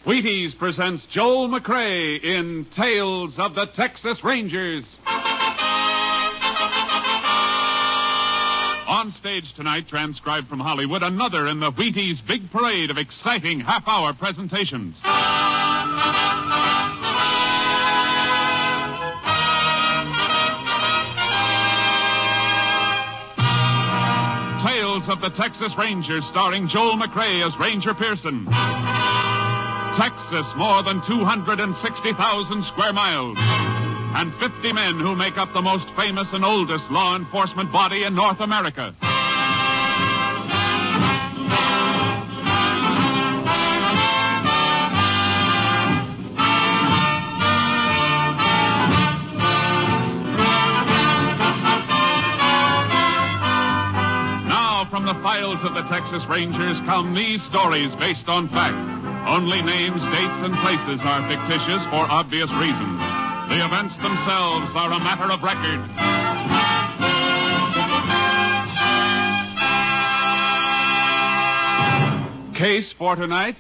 Wheaties presents Joel McCrea in Tales of the Texas Rangers. On stage tonight, transcribed from Hollywood, another in the Wheaties big parade of exciting half-hour presentations. Tales of the Texas Rangers, starring Joel McCrea as Ranger Pearson. Texas, more than 260,000 square miles. And 50 men who make up the most famous and oldest law enforcement body in North America. Now, from the files of the Texas Rangers come these stories based on fact. Only names, dates, and places are fictitious for obvious reasons. The events themselves are a matter of record. Case for tonight,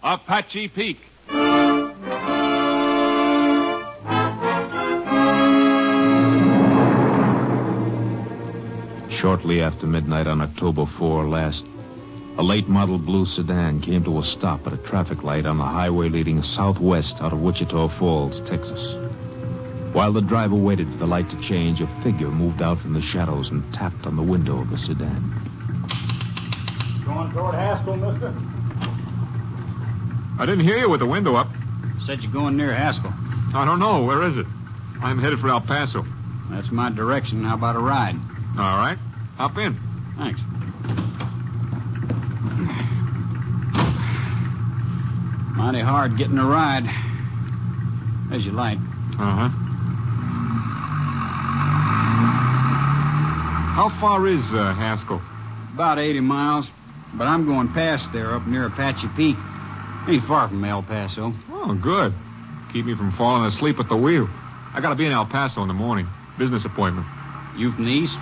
Apache Peak. Shortly after midnight on October 4 last, a late model blue sedan came to a stop at a traffic light on the highway leading southwest out of Wichita Falls, Texas. While the driver waited for the light to change, a figure moved out from the shadows and tapped on the window of the sedan. Going toward Haskell, mister? I didn't hear you with the window up. Said you're going near Haskell. I don't know. Where is it? I'm headed for El Paso. That's my direction. How about a ride? All right. Hop in. Thanks. Mighty hard getting a ride. There's your light. Uh-huh. How far is Haskell? About 80 miles. But I'm going past there up near Apache Peak. Ain't far from El Paso. Oh, good. Keep me from falling asleep at the wheel. I gotta be in El Paso in the morning. Business appointment. You from the east?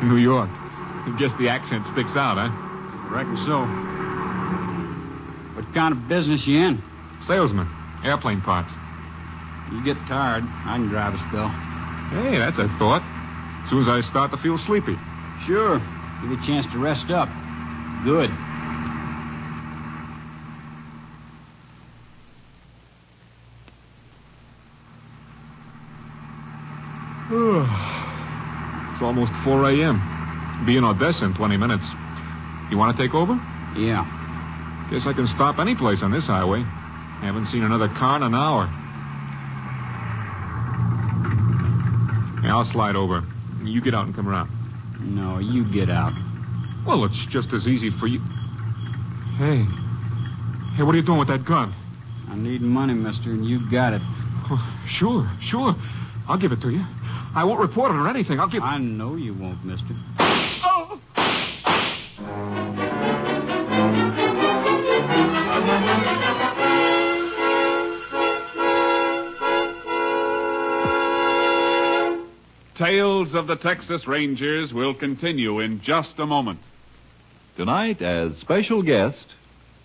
New York. I guess the accent sticks out, huh? Reckon so. What kind of business you in? Salesman. Airplane parts. You get tired, I can drive a spell. Hey, that's a thought. As soon as I start to feel sleepy. Sure. Give you a chance to rest up. Good. It's almost 4 a.m. Be in Odessa in 20 minutes. You want to take over? Yeah. Guess I can stop any place on this highway. Haven't seen another car in an hour. Yeah, I'll slide over. You get out and come around. No, you get out. Well, it's just as easy for you. Hey, what are you doing with that gun? I need money, mister, and you got it. Oh, sure. I'll give it to you. I won't report it or anything. I know you won't, mister. Oh! Tales of the Texas Rangers will continue in just a moment. Tonight, as special guest,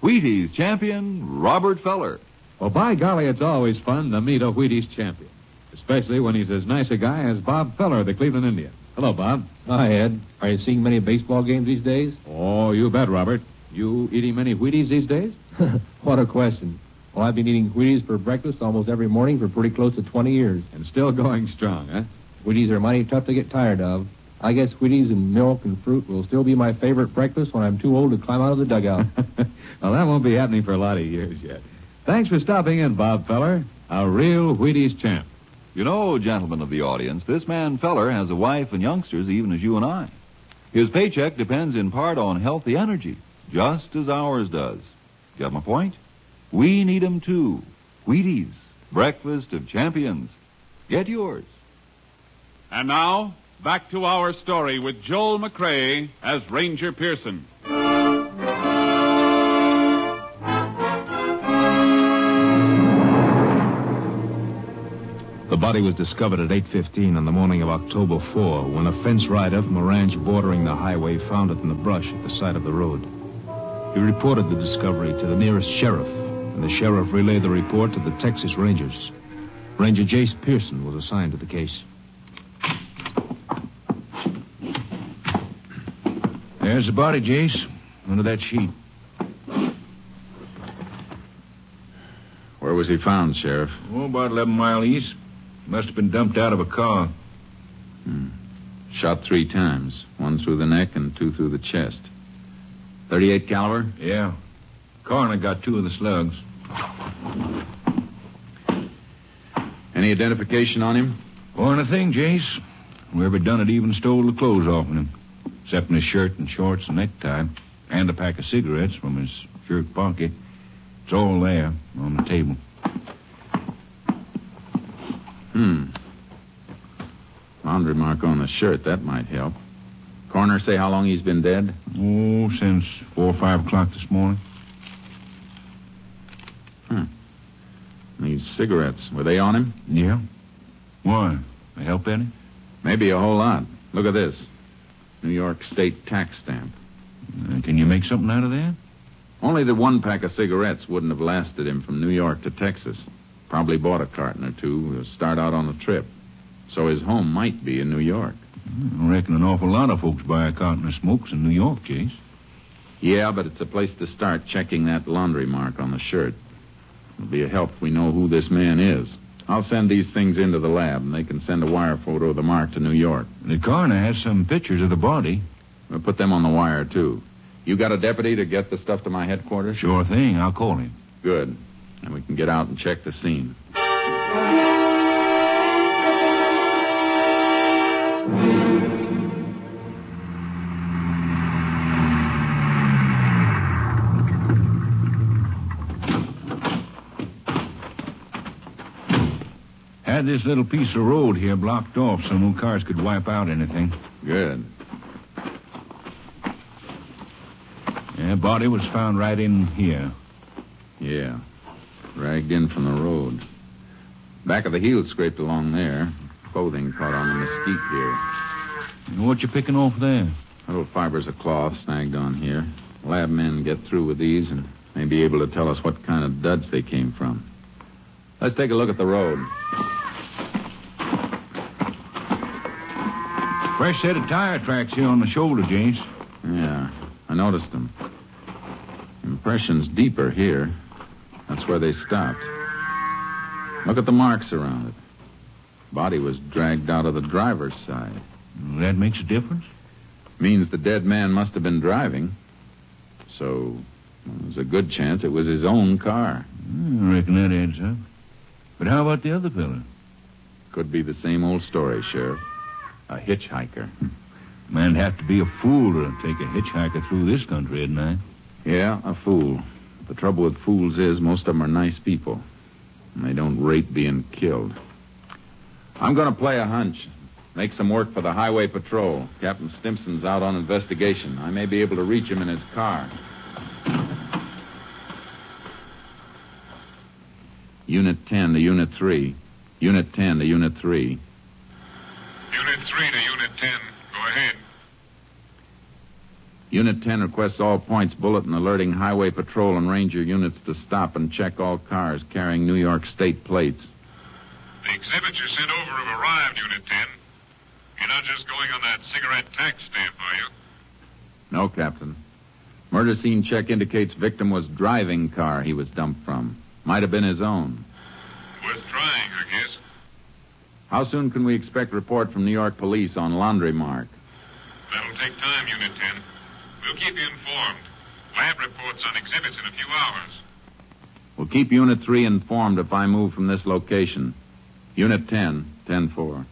Wheaties champion Robert Feller. Well, by golly, it's always fun to meet a Wheaties champion, especially when he's as nice a guy as Bob Feller of the Cleveland Indians. Hello, Bob. Hi, Ed. Are you seeing many baseball games these days? Oh, you bet, Robert. You eating many Wheaties these days? What a question. Well, I've been eating Wheaties for breakfast almost every morning for pretty close to 20 years. And still going strong, huh? Wheaties are mighty tough to get tired of. I guess Wheaties and milk and fruit will still be my favorite breakfast when I'm too old to climb out of the dugout. Well, that won't be happening for a lot of years yet. Thanks for stopping in, Bob Feller, a real Wheaties champ. You know, gentlemen of the audience, this man Feller has a wife and youngsters even as you and I. His paycheck depends in part on healthy energy, just as ours does. Got my point? We need 'em too. Wheaties, breakfast of champions. Get yours. And now, back to our story with Joel McCrea as Ranger Pearson. The body was discovered at 8:15 on the morning of October 4 when a fence rider from a ranch bordering the highway found it in the brush at the side of the road. He reported the discovery to the nearest sheriff, and the sheriff relayed the report to the Texas Rangers. Ranger Jace Pearson was assigned to the case. There's the body, Jace, under that sheet. Where was he found, Sheriff? Oh, about 11 miles east. Must have been dumped out of a car. Shot 3 times. 1 through the neck and 2 through the chest. .38 caliber? Yeah. Coroner got 2 of the slugs. Any identification on him? Or anything, Jace. Whoever done it even stole the clothes off of him. Except in his shirt and shorts and necktie. And a pack of cigarettes from his shirt pocket. It's all there on the table. Laundry mark on the shirt. That might help. Coroner say how long he's been dead? Oh, since 4 or 5 o'clock this morning. These cigarettes, were they on him? Yeah. Why? They help any? Maybe a whole lot. Look at this. New York State tax stamp. Can you make something out of that? Only the 1 pack of cigarettes wouldn't have lasted him from New York to Texas. Probably bought a carton or 2 to start out on the trip. So his home might be in New York. I reckon an awful lot of folks buy a carton of smokes in New York, Jace. Yeah, but it's a place to start checking that laundry mark on the shirt. It'll be a help if we know who this man is. I'll send these things into the lab, and they can send a wire photo of the mark to New York. The coroner has some pictures of the body. We'll put them on the wire, too. You got a deputy to get the stuff to my headquarters? Sure thing. I'll call him. Good. And we can get out and check the scene. Had this little piece of road here blocked off so no cars could wipe out anything. Good. Yeah, body was found right in here. Yeah. Dragged in from the road. Back of the heel scraped along there. Clothing caught on the mesquite here. What you picking off there? Little fibers of cloth snagged on here. Lab men get through with these and may be able to tell us what kind of duds they came from. Let's take a look at the road. Fresh set of tire tracks here on the shoulder, Jace. Yeah, I noticed them. Impression's deeper here. That's where they stopped. Look at the marks around it. Body was dragged out of the driver's side. That makes a difference? Means the dead man must have been driving. So, there's a good chance it was his own car. I reckon that adds up. But how about the other fella? Could be the same old story, Sheriff. A hitchhiker. Man'd have to be a fool to take a hitchhiker through this country, isn't I? Yeah, a fool. The trouble with fools is most of them are nice people. And they don't rate being killed. I'm going to play a hunch. Make some work for the highway patrol. Captain Stimpson's out on investigation. I may be able to reach him in his car. Unit 10 to Unit 3. Unit 10 to Unit 3. Unit 3 to Unit 10. Go ahead. Unit 10 requests all points bulletin alerting highway patrol and ranger units to stop and check all cars carrying New York State plates. The exhibits you sent over have arrived, Unit 10. You're not just going on that cigarette tax stamp, are you? No, Captain. Murder scene check indicates victim was driving car he was dumped from. Might have been his own. Worth trying, I guess. How soon can we expect report from New York police on laundry mark? That'll take time, Unit 10. We'll keep you informed. Lab reports on exhibits in a few hours. We'll keep Unit 3 informed if I move from this location. Unit 10, 10-4.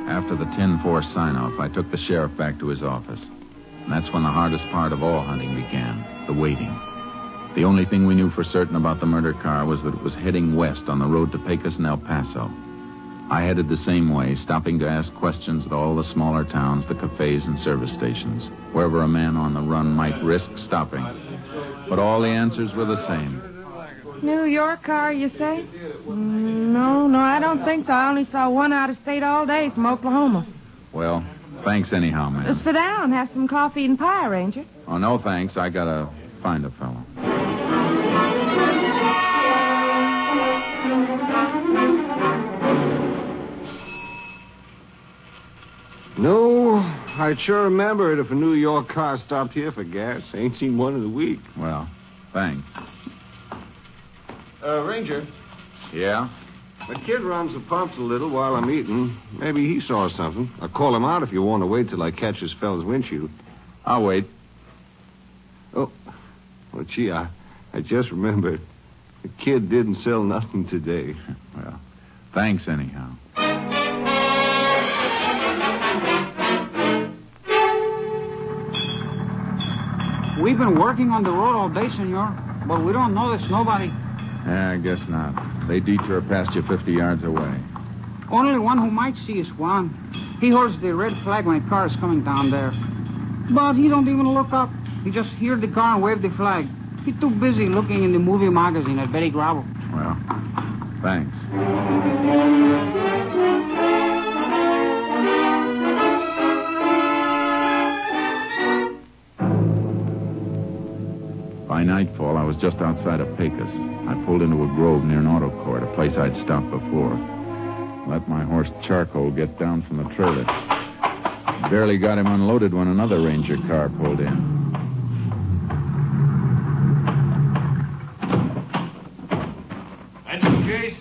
After the 10-4 sign-off, I took the sheriff back to his office. And that's when the hardest part of all hunting began, the waiting. The only thing we knew for certain about the murder car was that it was heading west on the road to Pecos and El Paso. I headed the same way, stopping to ask questions at all the smaller towns, the cafes and service stations, wherever a man on the run might risk stopping. But all the answers were the same. New York car, you say? No, I don't think so. I only saw one out of state all day from Oklahoma. Well, thanks anyhow, ma'am. Sit down. Have some coffee and pie, Ranger. Oh, no, thanks. I gotta find a fellow. No, I'd sure remember it if a New York car stopped here for gas. Ain't seen one in a week. Well, thanks. Ranger, Yeah? the kid runs the pumps a little while I'm eating. Maybe he saw something. I'll call him out if you want to wait till I catch this fella's windshield. I'll wait. Oh, well, gee, I just remembered. The kid didn't sell nothing today. Well, thanks anyhow. We've been working on the road all day, senor, but we don't notice nobody. Yeah, I guess not. They detour past you 50 yards away. Only one who might see is Juan. He holds the red flag when a car is coming down there. But he don't even look up. He just hears the car and wave the flag. He's too busy looking in the movie magazine at Betty Gravel. Well, thanks. By nightfall, I was just outside of Pecos. I pulled into a grove near an auto court, a place I'd stopped before. Let my horse Charcoal get down from the trailer. Barely got him unloaded when another Ranger car pulled in. And you, Jace?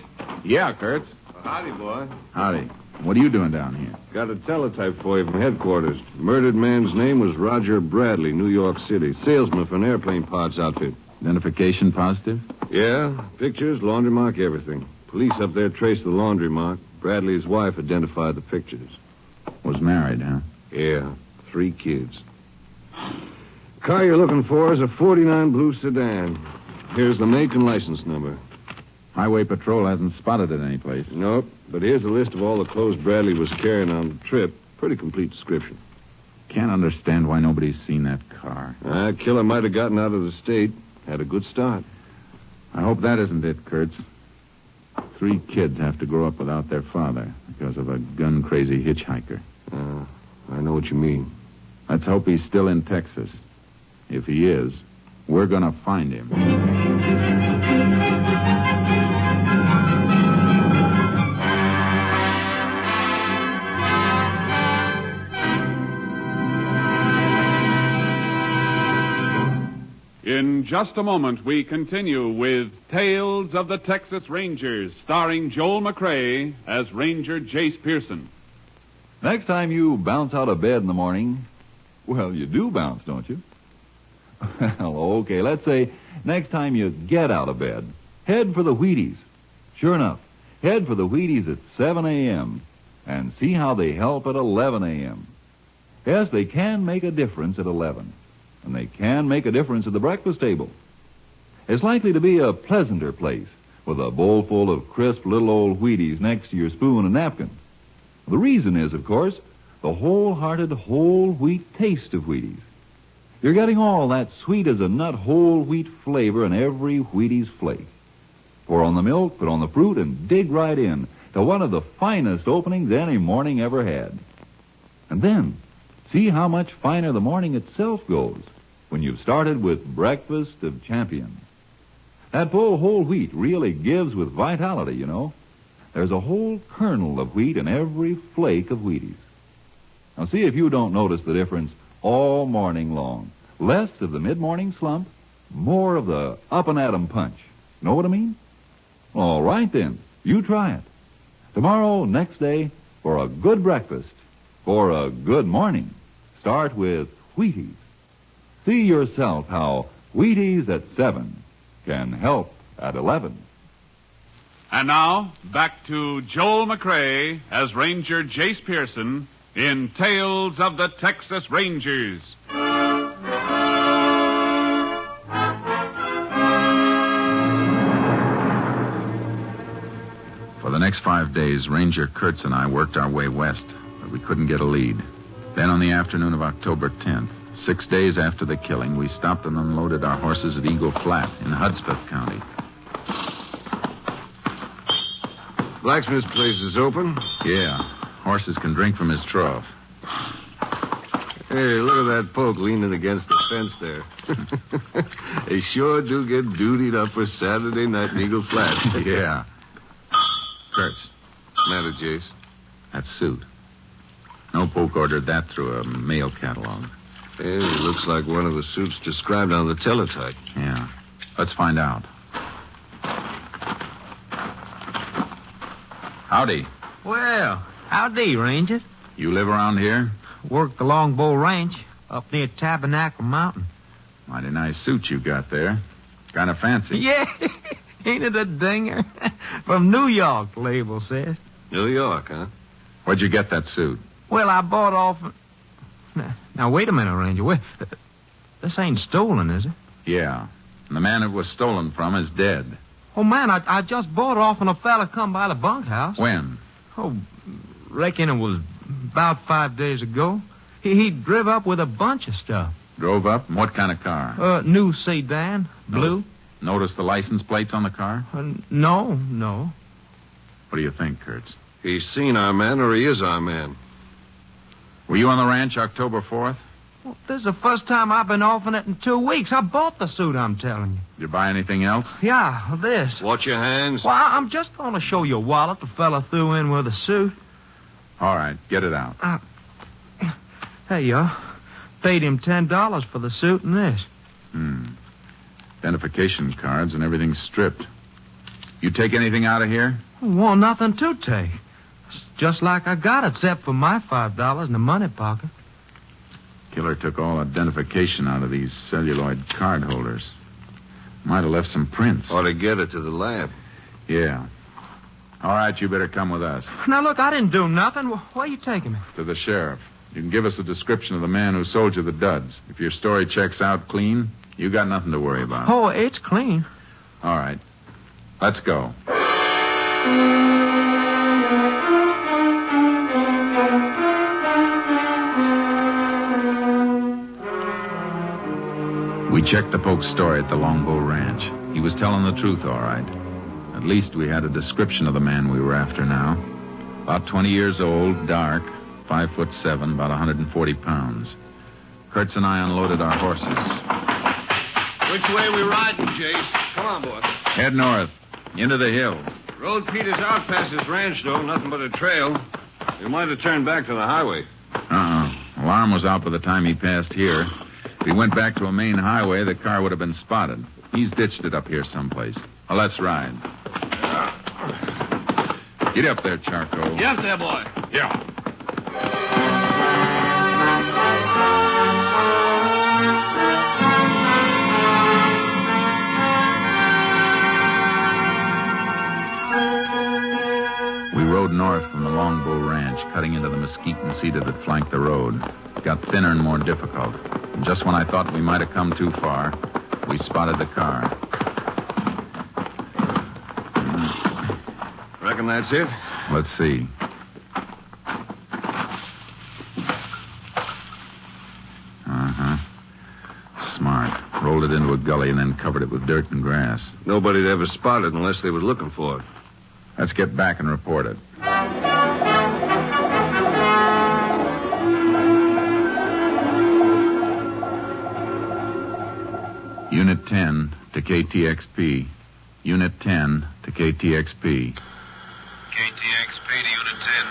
Yeah, Kurtz. Howdy, boy. Howdy. What are you doing down here? Got a teletype for you from headquarters. Murdered man's name was Roger Bradley, New York City. Salesman for an airplane parts outfit. Identification positive? Yeah, pictures, laundry mark, everything. Police up there traced the laundry mark. Bradley's wife identified the pictures. Was married, huh? Yeah, 3 kids. Car you're looking for is a 49 blue sedan. Here's the make and license number. Highway Patrol hasn't spotted it anyplace. Nope, but here's a list of all the clothes Bradley was carrying on the trip. Pretty complete description. Can't understand why nobody's seen that car. Killer might have gotten out of the state. Had a good start. I hope that isn't it, Kurtz. 3 kids have to grow up without their father because of a gun-crazy hitchhiker. I know what you mean. Let's hope he's still in Texas. If he is, we're going to find him. In just a moment, we continue with Tales of the Texas Rangers, starring Joel McCrea as Ranger Jace Pearson. Next time you bounce out of bed in the morning, well, you do bounce, don't you? Well, okay, let's say next time you get out of bed, head for the Wheaties. Sure enough, head for the Wheaties at 7 a.m. and see how they help at 11 a.m. Yes, they can make a difference at 11. And they can make a difference at the breakfast table. It's likely to be a pleasanter place with a bowl full of crisp little old Wheaties next to your spoon and napkin. The reason is, of course, the wholehearted whole wheat taste of Wheaties. You're getting all that sweet-as-a-nut whole wheat flavor in every Wheaties flake. Pour on the milk, put on the fruit, and dig right in to one of the finest openings any morning ever had. And then, see how much finer the morning itself goes when you've started with breakfast of champions. That full whole wheat really gives with vitality, you know. There's a whole kernel of wheat in every flake of Wheaties. Now see if you don't notice the difference all morning long. Less of the mid-morning slump, more of the up-and-at-'em punch. Know what I mean? All right, then. You try it. Tomorrow, next day, for a good breakfast, for a good morning, start with Wheaties. See yourself how Wheaties at 7 can help at 11. And now, back to Joel McCrea as Ranger Jace Pearson in Tales of the Texas Rangers. For the next 5 days, Ranger Kurtz and I worked our way west, but we couldn't get a lead. Then on the afternoon of October 10th, 6 days after the killing, we stopped and unloaded our horses at Eagle Flat in Hudspeth County. Blacksmith's place is open. Yeah. Horses can drink from his trough. Hey, look at that poke leaning against the fence there. They sure do get dutied up for Saturday night in Eagle Flat. Yeah. Kurtz. What's the matter, Jace? That suit. No poke ordered that through a mail catalog. Hey, it looks like one of the suits described on the teletype. Yeah. Let's find out. Howdy. Well, howdy, Ranger. You live around here? Work the Longbow Ranch up near Tabernacle Mountain. Mighty nice suit you got there. Kind of fancy. Yeah, ain't it a dinger? From New York, the label says. New York, huh? Where'd you get that suit? Well, I bought off... Now, wait a minute, Ranger. Wait. This ain't stolen, is it? Yeah. And the man it was stolen from is dead. Oh, man, I just bought it off when a fella come by the bunkhouse. When? Oh, reckon it was about 5 days ago. He drove up with a bunch of stuff. Drove up? What kind of car? New sedan, blue. Notice the license plates on the car? No. What do you think, Kurtz? He's seen our man or he is our man. Were you on the ranch October 4th? Well, this is the first time I've been off in it in 2 weeks. I bought the suit, I'm telling you. Did you buy anything else? Yeah, this. Watch your hands. Well, I'm just going to show you a wallet the fella threw in with the suit. All right, get it out. Hey, you paid him $10 for the suit and this. Identification cards and everything stripped. You take anything out of here? Well, nothing to take. It's just like I got it, except for my $5 in the money pocket. Killer took all identification out of these celluloid card holders. Might have left some prints. Ought to get it to the lab. Yeah. All right, you better come with us. Now, look, I didn't do nothing. Where are you taking me? To the sheriff. You can give us a description of the man who sold you the duds. If your story checks out clean, you got nothing to worry about. Oh, it's clean. All right. Let's go. We checked the Poke's story at the Longbow Ranch. He was telling the truth, all right. At least we had a description of the man we were after now. About 20 years old, dark, 5'7", about 140 pounds. Kurtz and I unloaded our horses. Which way we riding, Jace? Come on, boy. Head north, into the hills. Road peters out past this ranch, though. Nothing but a trail. We might have turned back to the highway. Alarm was out by the time he passed here. If he went back to a main highway, the car would have been spotted. He's ditched it up here someplace. Well, let's ride. Get up there, Charco. Get up there, boy. Yeah. We rode north from the Longbow Ranch, cutting into the mesquite and cedar that flanked the road. It got thinner and more difficult. And just when I thought we might have come too far, we spotted the car. Reckon that's it? Let's see. Smart. Rolled it into a gully and then covered it with dirt and grass. Nobody'd ever spot it unless they were looking for it. Let's get back and report it. Unit 10 to KTXP. Unit 10 to KTXP. KTXP to Unit 10.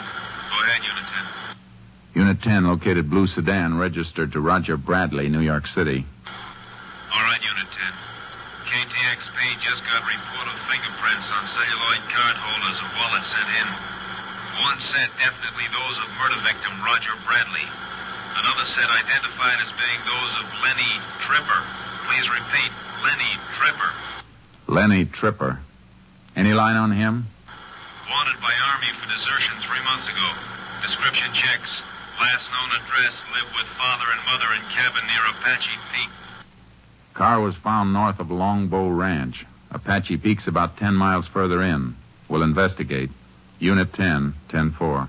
Go ahead, Unit 10. Unit 10 located blue sedan registered to Roger Bradley, New York City. All right, Unit 10. KTXP just got report of fingerprints on celluloid card holders of wallets sent in. One set definitely those of murder victim Roger Bradley. Another set identified as being those of Lenny Tripper. Please repeat, Lenny Tripper. Lenny Tripper. Any line on him? Wanted by Army for desertion 3 months ago. Description checks. Last known address, lived with father and mother in cabin near Apache Peak. Car was found north of Longbow Ranch. Apache Peak's about 10 miles further in. We'll investigate. Unit 10, 10-4.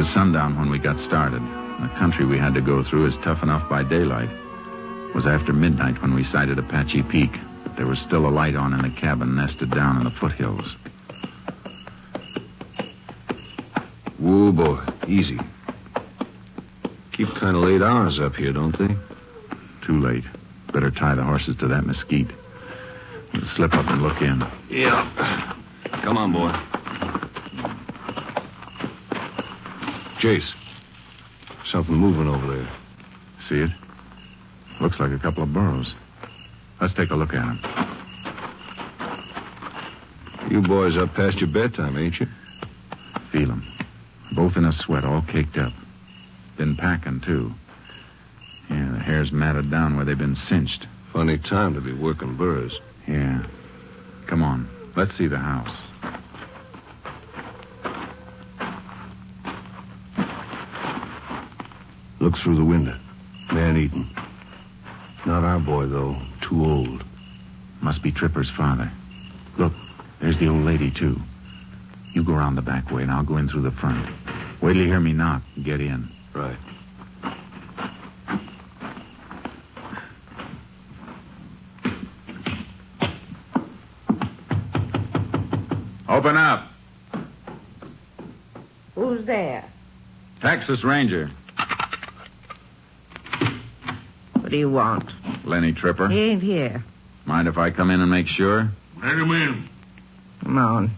was sundown when we got started. The country we had to go through is tough enough by daylight. It was after midnight when we sighted Apache Peak, but there was still a light on in a cabin nested down in the foothills. Whoa, boy. Easy. Keep kind of late hours up here, don't they? Too late. Better tie the horses to that mesquite. We'll slip up and look in. Yeah. Come on, boy. Jace. Something moving over there. See it? Looks like a couple of burros. Let's take a look at them. You boys up past your bedtime, ain't you? Feel them. Both in a sweat, all caked up. Been packing, too. Yeah, the hair's matted down where they've been cinched. Funny time to be working burros. Yeah. Come on. Let's see the house. Look through the window. Man eating. Not our boy, though. Too old. Must be Tripper's father. Look, there's the old lady, too. You go around the back way, and I'll go in through the front. Wait till you hear me knock and get in. Right. Open up. Who's there? Texas Ranger. What do you want? Lenny Tripper. He ain't here. Mind if I come in and make sure? Let him in. Come on.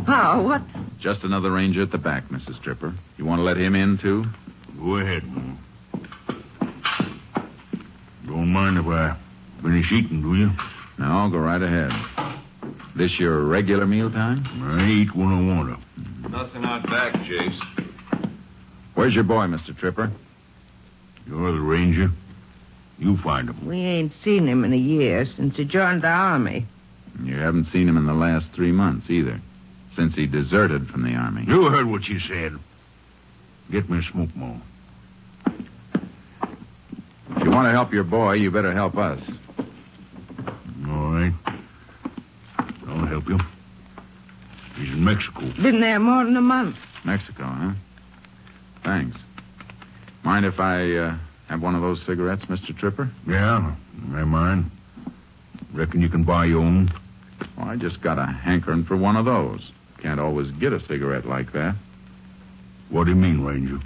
Oh, what? Just another ranger at the back, Mrs. Tripper. You want to let him in, too? Go ahead, man. Don't mind if I finish eating, do you? No, go right ahead. This your regular mealtime? I eat when I want to. Nothing out back, Jace. Where's your boy, Mr. Tripper? You're the ranger. You find him. We ain't seen him in a year since he joined the army. You haven't seen him in the last 3 months, either. Since he deserted from the army. You heard what she said. Get me a smoke more. If you want to help your boy, you better help us. All right. I'll help you. He's in Mexico. Been there more than a month. Mexico, huh? Thanks. Mind if I have one of those cigarettes, Mr. Tripper? Yeah, I mind. Reckon you can buy your own? Well, I just got a hankering for one of those. Can't always get a cigarette like that. What do you mean, Ranger?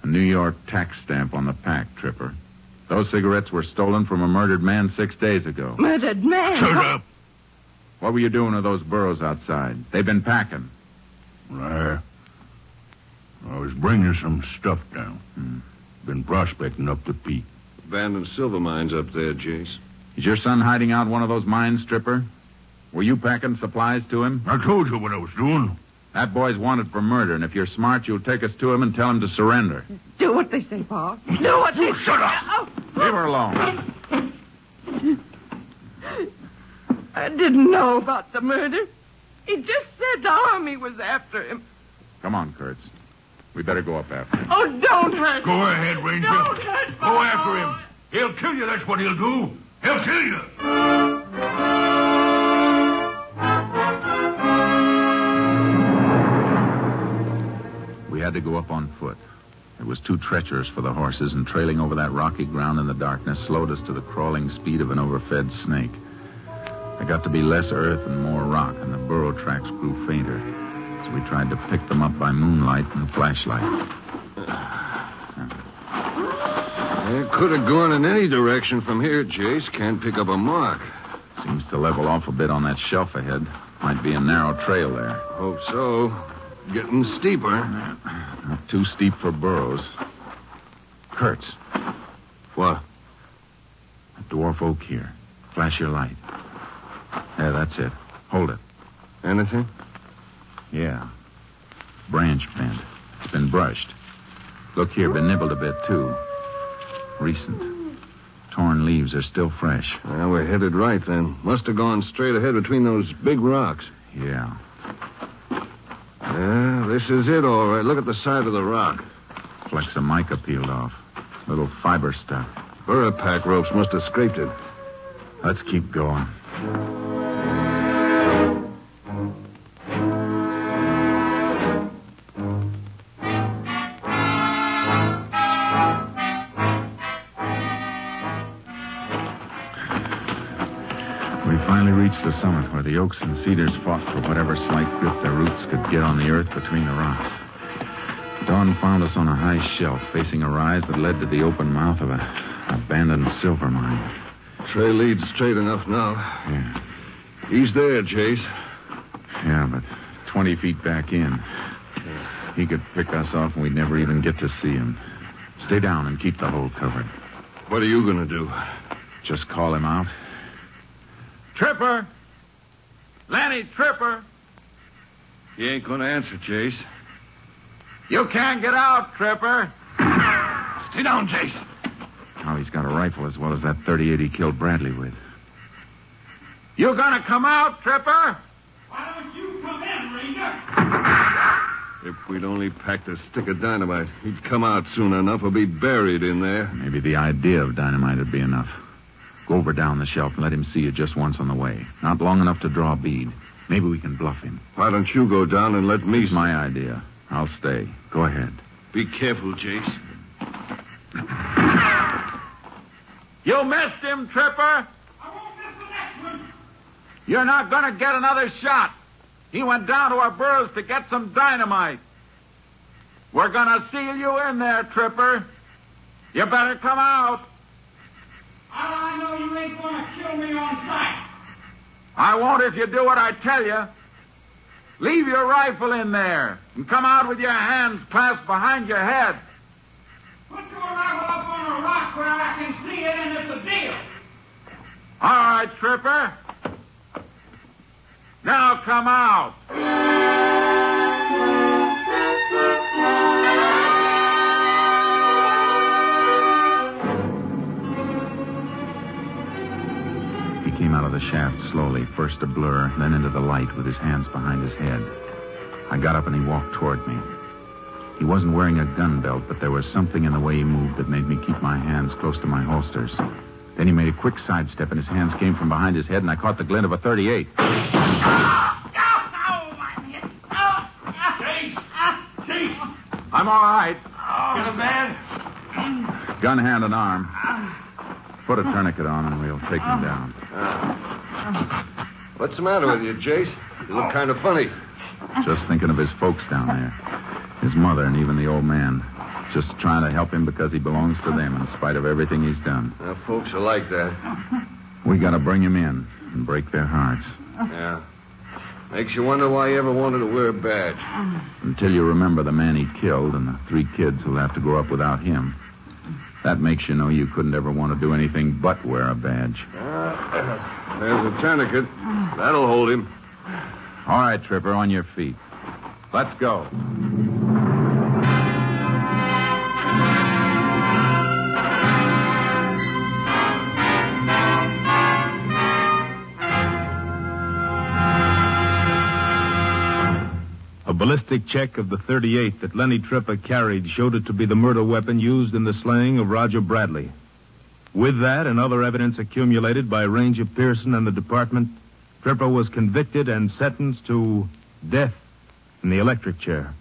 A New York tax stamp on the pack, Tripper. Those cigarettes were stolen from a murdered man 6 days ago. Murdered man? Shut up! What were you doing with those burros outside? They've been packing. I was bringing some stuff down. Been prospecting up the peak. Abandoned silver mines up there, Jace. Is your son hiding out one of those mines, Tripper? Were you packing supplies to him? I told you what I was doing. That boy's wanted for murder, and if you're smart, you'll take us to him and tell him to surrender. Do what they say, Pa. Do what they say. Shut up! Leave her alone. I didn't know about the murder. He just said the army was after him. Come on, Kurtz. We better go up after him. Oh, don't hurt Go him. ahead, Ranger. Don't hurt Go Pa. after him. He'll kill you, that's what he'll do. He'll kill you. We had to go up on foot. It was too treacherous for the horses, and trailing over that rocky ground in the darkness slowed us to the crawling speed of an overfed snake. There got to be less earth and more rock, and the burro tracks grew fainter. So we tried to pick them up by moonlight and flashlight. It could have gone in any direction from here, Jace. Can't pick up a mark. Seems to level off a bit on that shelf ahead. Might be a narrow trail there. Hope so. Getting steeper. Not too steep for burros. Kurtz. What? A dwarf oak here. Flash your light. Yeah, that's it. Hold it. Anything? Yeah. Branch bent. It's been brushed. Look here, been nibbled a bit, too. Recent. Torn leaves are still fresh. Well, we're headed right, then. Must have gone straight ahead between those big rocks. Yeah. Yeah, this is it, all right. Look at the side of the rock. Flecks of mica peeled off. Little fiber stuff. Burro pack ropes must have scraped it. Let's keep going. reached the summit where the oaks and cedars fought for whatever slight grip their roots could get on the earth between the rocks. Dawn found us on a high shelf facing a rise that led to the open mouth of an abandoned silver mine. Trail leads straight enough now. Yeah. He's there, Jace. Yeah, but 20 feet back in. He could pick us off and we'd never even get to see him. Stay down and keep the hole covered. What are you going to do? Just call him out. Tripper! Lenny, Tripper! He ain't going to answer, Jace. You can't get out, Tripper. Stay down, Jace. Now he's got a rifle as well as that .38 he killed Bradley with. You gonna come out, Tripper? Why don't you come in, Ranger? If we'd only packed a stick of dynamite, he'd come out soon enough or be buried in there. Maybe the idea of dynamite would be enough. Go over down the shelf and let him see you just once on the way. Not long enough to draw a bead. Maybe we can bluff him. Why don't you go down and let me... It's my idea. I'll stay. Go ahead. Be careful, Jace. You missed him, Tripper. I won't miss the next one. You're not gonna get another shot. He went down to our burrows to get some dynamite. We're gonna seal you in there, Tripper. You better come out. How do I know you ain't gonna kill me on sight? I won't if you do what I tell you. Leave your rifle in there and come out with your hands clasped behind your head. Put your rifle up on a rock where I can see it and it's a deal. All right, Tripper. Now come out. He came out of the shaft slowly, first a blur, then into the light with his hands behind his head. I got up and he walked toward me. He wasn't wearing a gun belt, but there was something in the way he moved that made me keep my hands close to my holsters. Then he made a quick sidestep, and his hands came from behind his head, and I caught the glint of a .38. Jace! I'm all right. Get him, man. Gun hand and arm. Put a tourniquet on, and we'll take him down. What's the matter with you, Jace? You look kind of funny. Just thinking of his folks down there. His mother and even the old man. Just trying to help him because he belongs to them in spite of everything he's done. Folks are like that. We got to bring him in and break their hearts. Yeah. Makes you wonder why he ever wanted to wear a badge. Until you remember the man he killed and the 3 kids who'll have to grow up without him. That makes you know you couldn't ever want to do anything but wear a badge. There's a tourniquet. That'll hold him. All right, Tripper, on your feet. Let's go. A ballistic check of the .38 that Lenny Tripper carried showed it to be the murder weapon used in the slaying of Roger Bradley. With that and other evidence accumulated by Ranger Pearson and the department, Tripper was convicted and sentenced to death in the electric chair.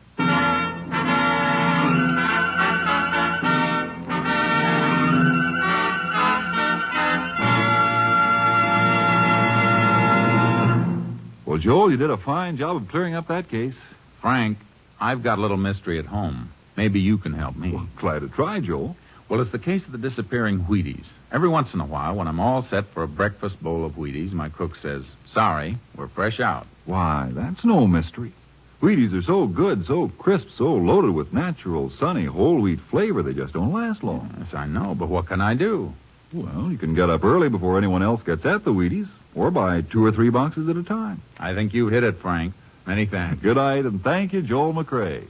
Well, Joel, you did a fine job of clearing up that case. Frank, I've got a little mystery at home. Maybe you can help me. Well, glad to try, Joel. Well, it's the case of the disappearing Wheaties. Every once in a while, when I'm all set for a breakfast bowl of Wheaties, my cook says, "Sorry, we're fresh out." Why, that's no mystery. Wheaties are so good, so crisp, so loaded with natural, sunny, whole wheat flavor, they just don't last long. Yes, I know, but what can I do? Well, you can get up early before anyone else gets at the Wheaties, or buy 2 or 3 boxes at a time. I think you hit it, Frank. Many thanks. Good night, and thank you, Joel McCrea.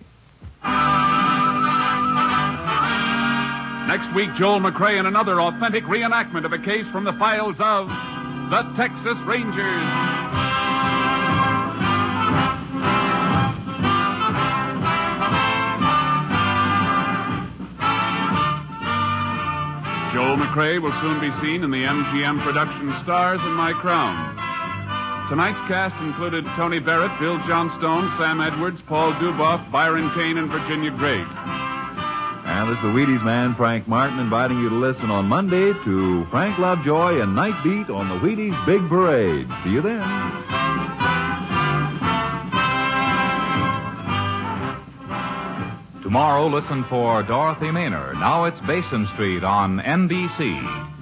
Next week, Joel McCrea in another authentic reenactment of a case from the files of the Texas Rangers. Joel McCrea will soon be seen in the MGM production Stars in My Crown. Tonight's cast included Tony Barrett, Bill Johnstone, Sam Edwards, Paul Duboff, Byron Kane, and Virginia Gregg. this is the Wheaties man, Frank Martin, inviting you to listen on Monday to Frank Lovejoy and Night Beat on the Wheaties Big Parade. See you then. Tomorrow, listen for Dorothy Maynard. Now it's Basin Street on NBC.